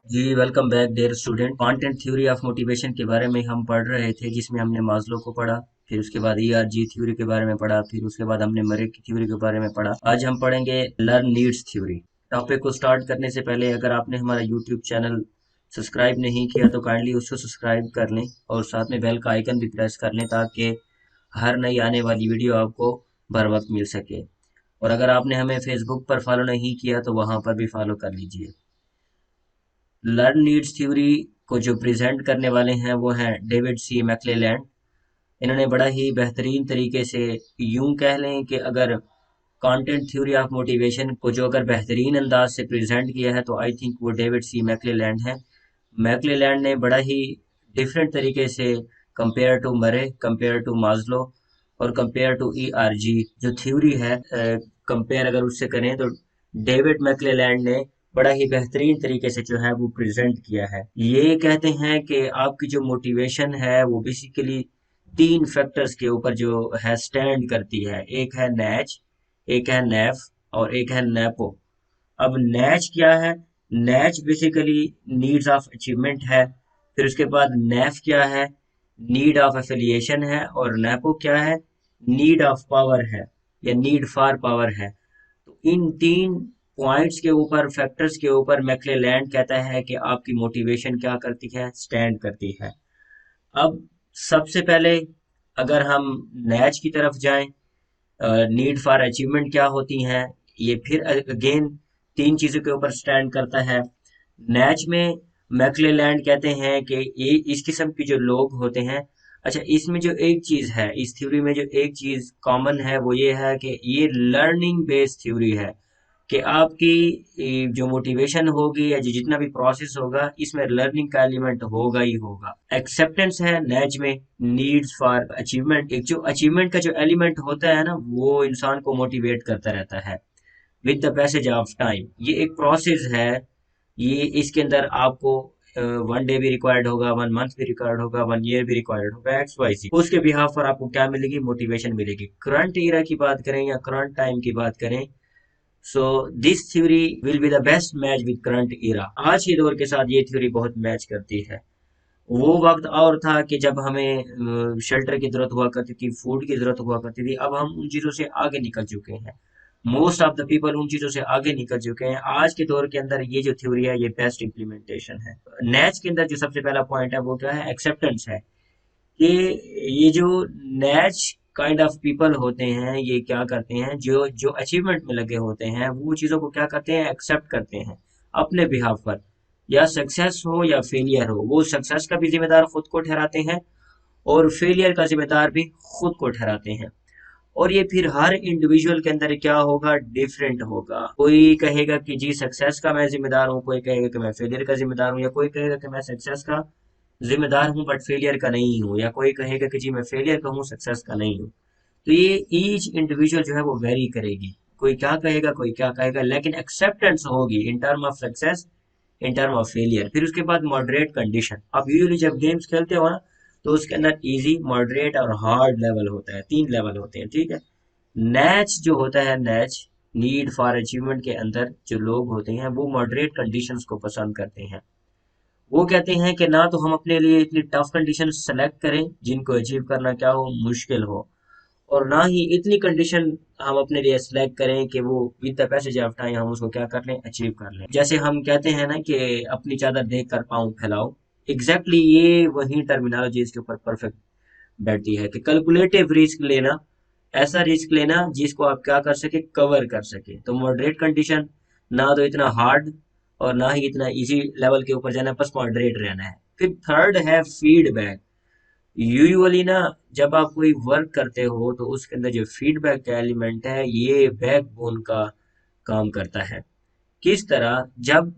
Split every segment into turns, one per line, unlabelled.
Ji welcome back dear student. Content theory of motivation के बारे में हम पढ़ रहे थे, जिसमें हमने मास्लो को पढ़ा, फिर उसके बाद ईआरजी थ्योरी के बारे में पढ़ा, फिर उसके बाद हमने मरे की थ्योरी के बारे में पढ़ा। आज हम पढ़ेंगे लर्न नीड्स थ्योरी। टॉपिक को स्टार्ट करने से पहले अगर आपने हमारा यूट्यूब चैनल सब्सक्राइब नहीं किया तो काइंडली उसको सब्सक्राइब कर लें और साथ में बेल का आइकन भी प्रेस कर लें ताकि हर नई आने वाली वीडियो आपको बर वक्त मिल सके। और अगर आपने हमें फेसबुक पर फॉलो नहीं किया तो वहां पर भी फॉलो कर लीजिए। लर्न नीड्स थ्योरी को जो प्रेजेंट करने वाले हैं वो हैं डेविड सी मैक्लेलैंड। इन्होंने बड़ा ही बेहतरीन तरीके से, यूं कह लें कि अगर कंटेंट थ्योरी ऑफ मोटिवेशन को जो अगर बेहतरीन अंदाज से प्रेजेंट किया है तो आई थिंक वो डेविड सी मैक्लेलैंड है। मैक्लेलैंड ने बड़ा ही डिफरेंट तरीके से कंपेयर टू मरे, कंपेयर टू मास्लो और कंपेयर टू ईआरजी जो थ्योरी है, कंपेयर अगर उससे करें तो डेविड मैक्लेलैंड ने बड़ा ही बेहतरीन तरीके से जो है वो प्रेजेंट किया है। ये कहते हैं कि आपकी जो मोटिवेशन है वो बेसिकली तीन फैक्टर्स के ऊपर जो है स्टैंड करती है। एक है नैच, एक है नेफ और एक है नेपो। अब नैच क्या है? नैच बेसिकली नीड्स ऑफ अचीवमेंट है। फिर उसके बाद नेफ क्या है? नीड ऑफ एफिलिएशन है। और नेपो क्या है? नीड ऑफ पावर है या नीड फॉर पावर है। तो इन तीन पॉइंट्स के ऊपर, फैक्टर्स के ऊपर मैक्लेलैंड कहता है कि आपकी मोटिवेशन क्या करती है, स्टैंड करती है। अब सबसे पहले अगर हम नैच की तरफ जाएं, नीड फॉर अचीवमेंट क्या होती हैं, ये फिर अगेन तीन चीजों के ऊपर स्टैंड करता है। नैच में मैक्लेलैंड कहते हैं कि ये इस किस्म के जो लोग होते हैं, अच्छा इसमें जो एक चीज है, इस थ्योरी में जो एक चीज कॉमन है वो ये है कि ये लर्निंग बेस्ड थ्योरी है कि आपकी जो मोटिवेशन होगी या जो जितना भी प्रोसेस होगा इसमें लर्निंग का एलिमेंट होगा ही होगा। एक्सेप्टेंस है नैच में, नीड्स फॉर अचीवमेंट, एक जो अचीवमेंट का जो एलिमेंट होता है ना वो इंसान को मोटिवेट करता रहता है with the passage of time. ये एक प्रोसेस है, ये इसके अंदर आपको वन डे भी रिक्वायर्ड होगा, वन मंथ भी रिक्वायर्ड होगा, वन ईयर भी रिक्वायर्ड होगा, एक्स वाई जी। उसके बिहाफ पर आपको क्या मिलेगी? मोटिवेशन मिलेगी। करंट ईरा की बात करें या करंट टाइम की बात करें, so this theory will be the best match with current era. आज के दौर के साथ ये थ्योरी बहुत मैच करती है। वो वक्त और था कि जब हमें शेल्टर की जरूरत हुआ करती थी, फूड की जरूरत हुआ करती थी। अब हम उन चीजों से आगे निकल चुके हैं। मोस्ट ऑफ द पीपल उन चीजों से आगे निकल चुके हैं। आज के दौर के अंदर ये जो थ्योरी है ये बेस्ट इम्प्लीमेंटेशन है। नैच के अंदर जो सबसे पहला पॉइंट है वो क्या है? एक्सेप्टेंस है। कि ये जो नैच काइंड ऑफ पीपल होते हैं ये क्या करते हैं, जो जो अचीवमेंट में लगे होते हैं वो चीजों को क्या करते हैं? एक्सेप्ट करते हैं अपने बिहाफ पर। या सक्सेस हो या फेलियर हो, वो सक्सेस का भी जिम्मेदार खुद को ठहराते हैं और फेलियर का जिम्मेदार भी खुद को ठहराते हैं। और ये फिर हर इंडिविजुअल के अंदर क्या होगा? डिफरेंट होगा। कोई कहेगा कि जी सक्सेस का मैं जिम्मेदार हूँ, कोई कहेगा कि मैं फेलियर का जिम्मेदार हूँ, या कोई कहेगा कि मैं सक्सेस का जिम्मेदार हूँ बट फेलियर का नहीं हूँ, या कोई कहेगा कि जी मैं फेलियर का हूँ, सक्सेस का नहीं हूँ। तो ये ईच इंडिविजुअल जो है वो वेरी करेगी। कोई क्या कहेगा, कोई क्या कहेगा, लेकिन एक्सेप्टेंस होगी in term of success, in term of failure. फिर उसके बाद मॉडरेट कंडीशन। अब यूजुअली जब गेम्स खेलते हो ना तो उसके अंदर इजी, मॉडरेट और हार्ड लेवल होता है, तीन लेवल होते हैं, ठीक है। नैच जो होता है, नैच नीड फॉर अचीवमेंट के अंदर जो लोग होते हैं वो मॉडरेट कंडीशंस को पसंद करते हैं। वो कहते हैं कि ना तो हम अपने लिए इतनी टफ कंडीशन सेलेक्ट करें जिनको अचीव करना क्या हो, मुश्किल हो, और ना ही इतनी कंडीशन हम अपने लिए सिलेक्ट करें कि वो with the passage of time हम उसको क्या कर लें, अचीव कर लें। जैसे हम कहते हैं ना कि अपनी चादर देख कर पाँव फैलाओ, एग्जैक्टली ये वही टर्मिनोलॉजी इसके ऊपर परफेक्ट बैठती है कि कैलकुलेटिव रिस्क लेना, ऐसा रिस्क लेना जिसको आप क्या कर सके, कवर कर सके। तो मॉडरेट कंडीशन, ना तो इतना हार्ड और ना ही इतना इजी लेवल के ऊपर जाना है, बस मॉडरेट रहना है। फिर थर्ड है फीडबैक। यूजुअली ना जब आप कोई वर्क करते हो तो उसके अंदर जो फीडबैक का एलिमेंट है ये बैकबोन का काम करता है। किस तरह? जब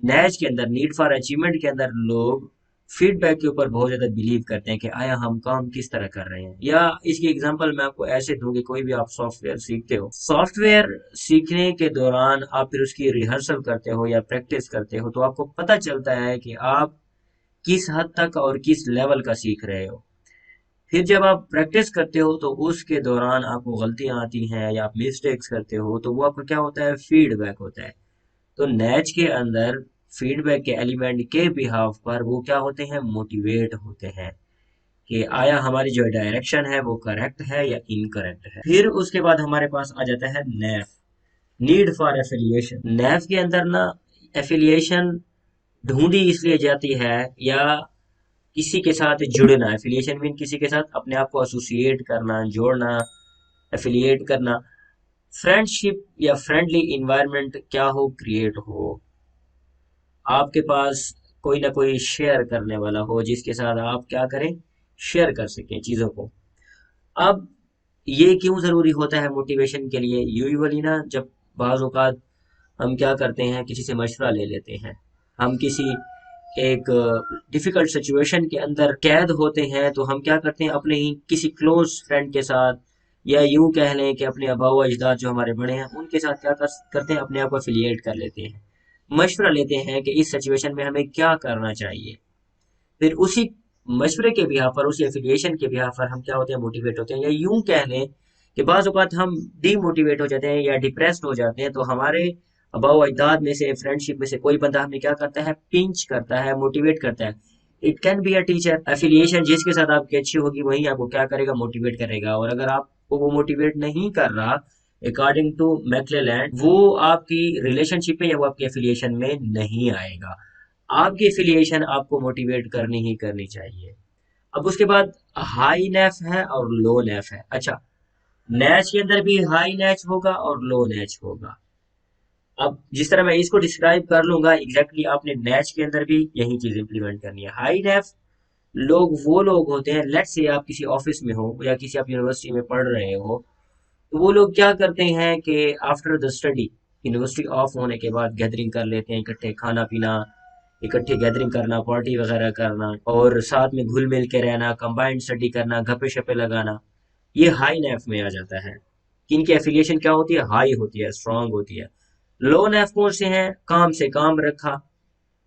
नैच के अंदर, नीड फॉर अचीवमेंट के अंदर लोग फीडबैक के ऊपर बहुत ज्यादा बिलीव करते हैं कि आया हम काम किस तरह कर रहे हैं। या इसकी एग्जांपल मैं आपको ऐसे दूं कि कोई भी आप सॉफ्टवेयर सीखते हो, सॉफ्टवेयर सीखने के दौरान आप फिर उसकी रिहर्सल करते हो या प्रैक्टिस करते हो तो आपको पता चलता है कि आप किस हद तक और किस लेवल का सीख रहे हो। फिर जब आप प्रैक्टिस करते हो तो उसके दौरान आपको गलतियां आती हैं या आप मिस्टेक्स करते हो तो वो आपका क्या होता है? फीडबैक होता है। तो नैच के अंदर फीडबैक के एलिमेंट के बिहाफ पर वो क्या होते हैं, मोटिवेट होते हैं कि आया हमारी जो डायरेक्शन है वो करेक्ट है या इनकरेक्ट है। फिर उसके बाद हमारे पास आ जाता है नेफ, नीड फॉर एफिलिएशन। नेफ के अंदर ना एफिलिएशन ढूंढी इसलिए जाती है या किसी के साथ जुड़ना। एफिलिएशन मीन किसी के साथ अपने आप को एसोसिएट करना, जोड़ना, एफिलिएट करना। फ्रेंडशिप या फ्रेंडली इन्वायरमेंट क्या हो, क्रिएट हो, आपके पास कोई ना कोई शेयर करने वाला हो जिसके साथ आप क्या करें, शेयर कर सकें चीज़ों को। अब ये क्यों ज़रूरी होता है मोटिवेशन के लिए? यूजुअली ना जब बाज़ औक़ात हम क्या करते हैं, किसी से मशवरा ले लेते हैं, हम किसी एक डिफ़िकल्ट सिचुएशन के अंदर कैद होते हैं, तो हम क्या करते हैं, अपने ही किसी क्लोज फ्रेंड के साथ या यूं कह लें कि अपने आबा व अजदाद जो हमारे बड़े हैं उनके साथ क्या करते हैं, अपने आप को एफिलिएट कर लेते हैं, मशवरा लेते हैं कि इस सिचुएशन में हमें क्या करना चाहिए। फिर उसी मशवरे के बिहाफ पर, उसी एफिलिएशन के बिहाफ पर हम क्या होते हैं, मोटिवेट होते हैं। या यूं कह लें कि बाज़ औक़ात हम डीमोटिवेट हो जाते हैं या डिप्रेस्ड हो जाते हैं, तो हमारे अबाव अजदाद में से, फ्रेंडशिप में से कोई बंदा हमें क्या करता है, पिंच करता है, मोटिवेट करता है। It can be a teacher. Affiliation जिसके साथ आपकी अच्छी होगी वही आपको क्या करेगा, मोटिवेट करेगा। और अगर आपको वो मोटिवेट नहीं कर रहा, अकॉर्डिंग टू मैक्लेलैंड, वो आपकी रिलेशनशिप में या वो आपके एफिलिएशन में नहीं आएगा। आपकी एफिलिएशन आपको मोटिवेट करनी ही करनी चाहिए। अब उसके बाद हाई नेफ है और लो नेफ है। अच्छा, नैच के अंदर भी हाई नैच होगा और लो नैच होगा। अब जिस तरह मैं इसको डिस्क्राइब कर लूंगा, एग्जैक्टली आपने नैच के अंदर भी यही चीज इंप्लीमेंट करनी है। हाई नेफ लोग वो लोग होते हैं, लेट्स से आप किसी ऑफिस में हो या किसी आप यूनिवर्सिटी में पढ़ रहे हो, तो वो लोग क्या करते हैं कि after the study, university of होने के बाद गैदरिंग कर लेते हैं, इकट्ठे खाना पीना, इकट्ठे गैदरिंग करना, पार्टी वगैरह करना और साथ में घुल मिल के रहना, कंबाइंड स्टडी करना, गप्पे शप्पे लगाना, ये हाई नेफ में आ जाता है। इनकी एफिलिएशन क्या होती है, हाई होती है, स्ट्रांग होती है। लो नेफ कौन से हैं, काम से काम रखा।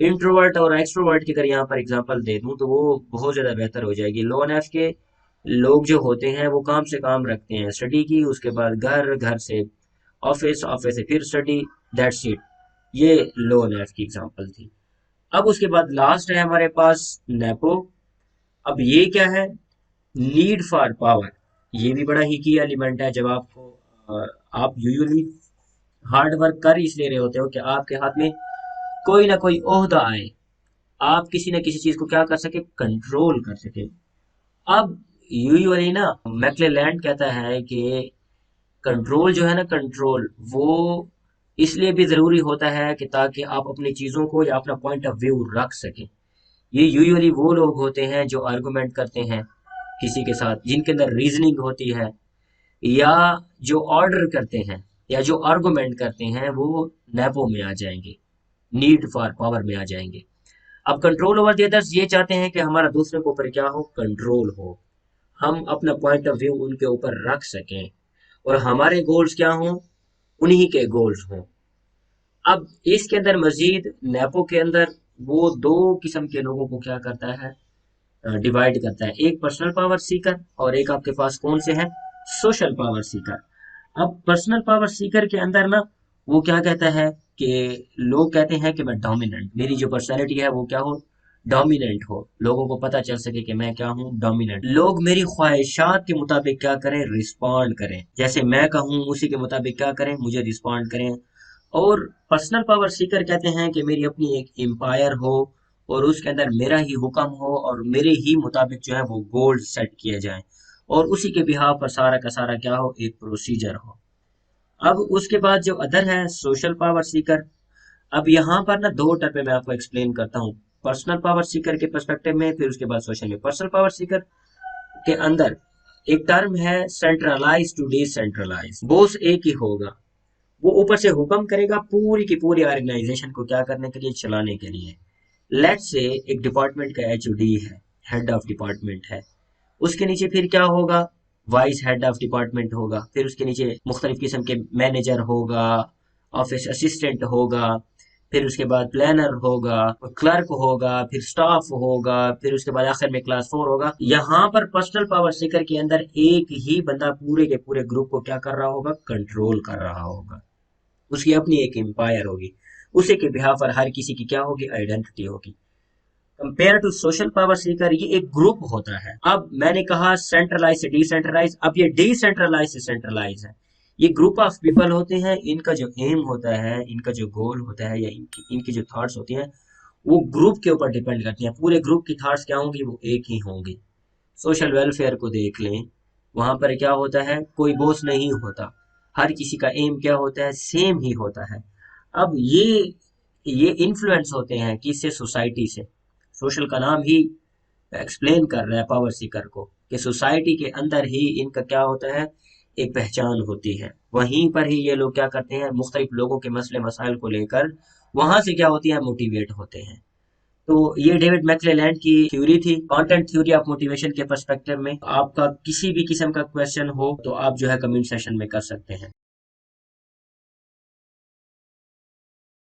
इंट्रोवर्ट और एक्सट्रोवर्ट की अगर यहाँ पर एग्जांपल दे दूं तो वो बहुत ज्यादा बेहतर हो जाएगी। लो नेफ के लोग जो होते हैं वो काम से काम रखते हैं, स्टडी की, उसके बाद घर, घर से ऑफिस, ऑफिस से फिर स्टडी, दैट्स इट। ये लो नेफ की एग्जांपल थी। अब उसके बाद लास्ट है हमारे पास नेपो। अब ये क्या है, नीड फॉर पावर। ये भी बड़ा ही की एलिमेंट है। जब आपको आप यूजुअली हार्ड वर्क कर इसलिए रहे होते हो कि आपके हाथ में कोई ना कोई ओहदा आए, आप किसी न किसी चीज को क्या कर सके, कंट्रोल कर सके। अब यूजुअली ना मैक्लेलैंड कहता है कि कंट्रोल जो है ना, कंट्रोल वो इसलिए भी जरूरी होता है कि ताकि आप अपनी चीजों को या अपना पॉइंट ऑफ व्यू रख सके। ये यूजुअली वो लोग होते हैं जो आर्गुमेंट करते हैं किसी के साथ, जिनके अंदर रीजनिंग होती है, या जो ऑर्डर करते हैं या जो आर्गुमेंट करते हैं, वो नेपो में आ जाएंगे, नीड फॉर पावर में आ जाएंगे। अब कंट्रोल ओवर द अदर्स ये चाहते हैं कि हमारा दूसरे के ऊपर क्या हो, कंट्रोल हो, हम अपना पॉइंट ऑफ व्यू उनके ऊपर रख सकें और हमारे गोल्स क्या हों, उन्हीं के गोल्स हों। अब इसके अंदर मजीद नेपो के अंदर वो दो किस्म के लोगों को क्या करता है, डिवाइड करता है। एक पर्सनल पावर सीकर और एक आपके पास कौन से हैं, सोशल पावर सीकर। अब पर्सनल पावर सीकर के अंदर ना वो क्या कहता है कि लोग कहते हैं कि मैं डोमिनेंट, मेरी जो पर्सनैलिटी है वो क्या हो, डोमिनेंट हो, लोगों को पता चल सके कि मैं क्या हूँ, डोमिनेंट। लोग मेरी ख्वाहिशात के मुताबिक क्या करें, रिस्पॉन्ड करें, जैसे मैं कहूँ उसी के मुताबिक क्या करें, मुझे रिस्पॉन्ड करें। और पर्सनल पावर सीकर कहते हैं कि मेरी अपनी एक एम्पायर हो और उसके अंदर मेरा ही हुक्म हो और मेरे ही मुताबिक जो है वो गोल सेट किए जाएं और उसी के बिहाफ पर सारा का सारा क्या हो, एक प्रोसीजर हो। अब उसके बाद जो अदर है, सोशल पावर सीकर। अब यहाँ पर ना दो टर्म मैं आपको एक्सप्लेन करता हूँ, पर्सनल पावर सीकर के पर्सपेक्टिव में, फिर उसके बाद सोशल में। पर्सनल पावर सीकर के अंदर एक टर्म है सेंट्रलाइज टू डिसेंट्रलाइज। बॉस एक ही होगा, वो ऊपर से हुक्म करेगा पूरी की पूरी ऑर्गेनाइजेशन को क्या करने के लिए, चलाने के लिए। लेट्स से एक डिपार्टमेंट का एचओडी है, हेड ऑफ डिपार्टमेंट है, उसके नीचे फिर क्या होगा, वाइस हेड ऑफ डिपार्टमेंट होगा, फिर उसके नीचे मुख्तलिफ किस्म के मैनेजर होगा, ऑफिस असिस्टेंट होगा, फिर उसके बाद प्लानर होगा, क्लर्क होगा, फिर स्टाफ होगा, फिर उसके बाद आखिर में क्लास 4 होगा। यहाँ पर पर्सनल पावर सीकर के अंदर एक ही बंदा पूरे के पूरे ग्रुप को क्या कर रहा होगा, कंट्रोल कर रहा होगा। उसकी अपनी एक एम्पायर होगी, उसी के बिहाफ पर हर किसी की क्या होगी, आइडेंटिटी होगी। Compare to social power seeker, ये एक ग्रुप होता है। अब मैंने कहा सेंट्रलाइज से डिसेंट्रलाइज, अब ये डिसेंट्रलाइज से सेंट्रलाइज है। ये ग्रुप ऑफ पीपल होते हैं, इनका जो एम होता है, इनका जो गोल होता है, या इनकी जो थॉट्स होती हैं, वो ग्रुप के ऊपर डिपेंड करती हैं। पूरे ग्रुप की थॉट्स क्या होंगी, वो एक ही होंगी। सोशल वेलफेयर को देख लें, वहां पर क्या होता है, कोई बॉस नहीं होता, हर किसी का एम क्या होता है, सेम ही होता है। अब ये इन्फ्लुएंस होते हैं किससे, सोसाइटी से। सोशल का नाम ही एक्सप्लेन कर रहा है पावर सीकर को, कि सोसाइटी के अंदर ही इनका क्या होता है, एक पहचान होती है। वहीं पर ही ये लोग क्या करते हैं, मुख्तलिफ लोगों के मसले मसाइल को लेकर वहां से क्या होती है, मोटिवेट होते हैं। तो ये डेविड मैक्लेलैंड की थ्योरी थी, कंटेंट थ्योरी ऑफ मोटिवेशन के पर्सपेक्टिव में। आपका किसी भी किस्म का क्वेश्चन हो तो आप जो है कमेंट सेशन में कर सकते हैं।